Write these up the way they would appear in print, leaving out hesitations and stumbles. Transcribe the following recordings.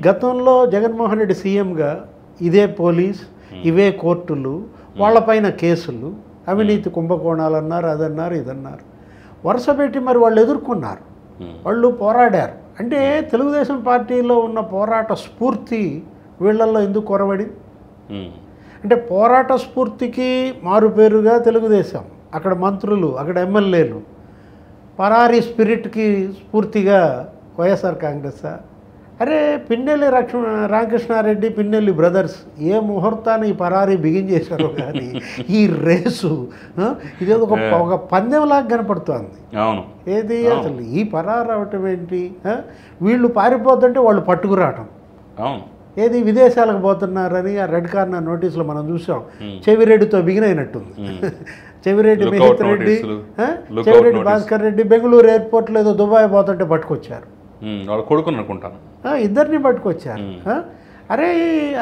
గతంలో జగన్మోహన్ రెడ్డి సీఎంగా ఇదే పోలీస్, ఇవే కోర్టులు, వాళ్ళపైన కేసులు, అవినీతి కుంభకోణాలు అన్నారు, అదన్నారు, ఇదన్నారు. వరుస పెట్టి మరి వాళ్ళు ఎదుర్కొన్నారు, వాళ్ళు పోరాడారు. అంటే తెలుగుదేశం పార్టీలో ఉన్న పోరాట స్ఫూర్తి వీళ్ళల్లో ఎందుకు కొరబడింది? అంటే పోరాట స్ఫూర్తికి మారుపేరుగా తెలుగుదేశం, అక్కడ మంత్రులు, అక్కడ ఎమ్మెల్యేలు. పరారీ స్పిరిట్కి స్ఫూర్తిగా వైఎస్ఆర్ కాంగ్రెస్. అరే పిన్నెల్లి రామకృష్ణారెడ్డి, పిన్నెల్లి బ్రదర్స్ ఏ ముహూర్తాన్ని ఈ పరారీ బిగించేశారో కానీ ఈ రేసు ఇదేదో ఒక పందెంలాగా కనపడుతోంది. ఏది అసలు ఈ పరారు అవటం ఏంటి? వీళ్ళు పారిపోతుంటే వాళ్ళు పట్టుకురావటం. ఏది విదేశాలకు పోతున్నారని ఆ రెడ్ కార్నర్ నోటీసులో మనం చూసాం. చెవిరెడ్డితో బిగినైనట్టుంది. చెవిరెడ్డి మహేత్ రెడ్డి, చెవిరెడ్డి భాస్కర్ రెడ్డి బెంగళూరు ఎయిర్పోర్ట్లో ఏదో దుబాయ్ పోతుంటే పట్టుకొచ్చారు. కొడుకుని అనుకుంటాను, ఇద్దరిని పట్టుకొచ్చారు. అరే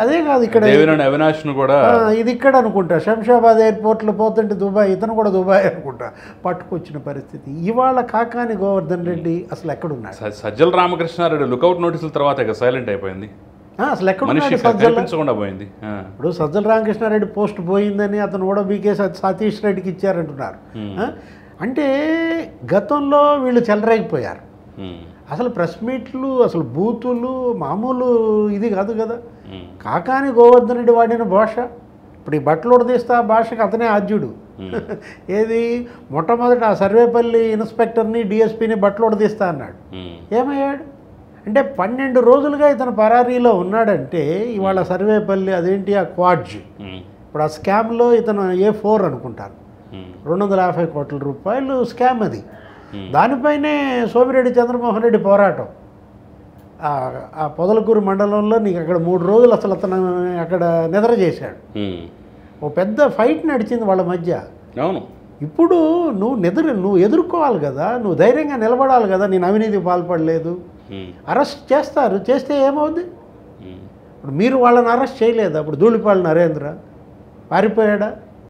అదే కాదు, ఇక్కడ అవినాష్ను కూడా ఇది ఇక్కడ అనుకుంటా, శంషాబాద్ ఎయిర్పోర్ట్లో పోతుంటే దుబాయ్, ఇతను కూడా దుబాయ్ అనుకుంటా పట్టుకొచ్చిన పరిస్థితి. ఇవాళ కాకాని గోవర్ధన్ రెడ్డి అసలు ఎక్కడున్నాడు? సజ్జల రామకృష్ణారెడ్డి లుకౌట్ నోటీసుల తర్వాత సైలెంట్ అయిపోయింది. అసలు ఎక్కడున్నాడు? కనిపించకుండా పోయింది. ఇప్పుడు సజ్జల రామకృష్ణారెడ్డి పోస్ట్ పోయిందని అతను కూడా బీకే సతీష్ రెడ్డికి ఇచ్చారంటున్నారు. అంటే గతంలో వీళ్ళు చెలరేగిపోయారు. అసలు ప్రెస్ మీట్లు, అసలు బూతులు మామూలు ఇది కాదు కదా. కాకాని గోవర్ధన్ రెడ్డి వాడిన భాష, ఇప్పుడు ఈ బట్టలు ఉడదీస్తా ఆ భాషకి అతనే ఆద్యుడు. ఏది మొట్టమొదటి ఆ సర్వేపల్లి ఇన్స్పెక్టర్ని, డిఎస్పీని బట్టలు ఉడదీస్తా అన్నాడు. ఏమయ్యాడు? అంటే 12 రోజులుగా ఇతను పరారీలో ఉన్నాడంటే ఇవాళ సర్వేపల్లి అదేంటి ఆ క్వాడ్జ్, ఇప్పుడు ఆ స్కామ్లో ఇతను A4 అనుకుంటాను, 250 కోట్ల రూపాయలు స్కామ్ అది. దానిపైనే సోమిరెడ్డి చంద్రమోహన్ రెడ్డి పోరాటం. ఆ పొదలకూరు మండలంలో నీకు అక్కడ 3 రోజులు అసలు అతను అక్కడ నిద్ర చేశాడు. ఓ పెద్ద ఫైట్ నడిచింది వాళ్ళ మధ్య. అవును. ఇప్పుడు నువ్వు ఎదుర్కోవాలి కదా, నువ్వు ధైర్యంగా నిలబడాలి కదా. నేను అవినీతికి పాల్పడలేదు, అరెస్ట్ చేస్తారు, చేస్తే ఏమవుద్ది? ఇప్పుడు మీరు వాళ్ళని అరెస్ట్ చేయలేదు. అప్పుడు ధూళిపాళ నరేంద్ర పారిపోయాడా?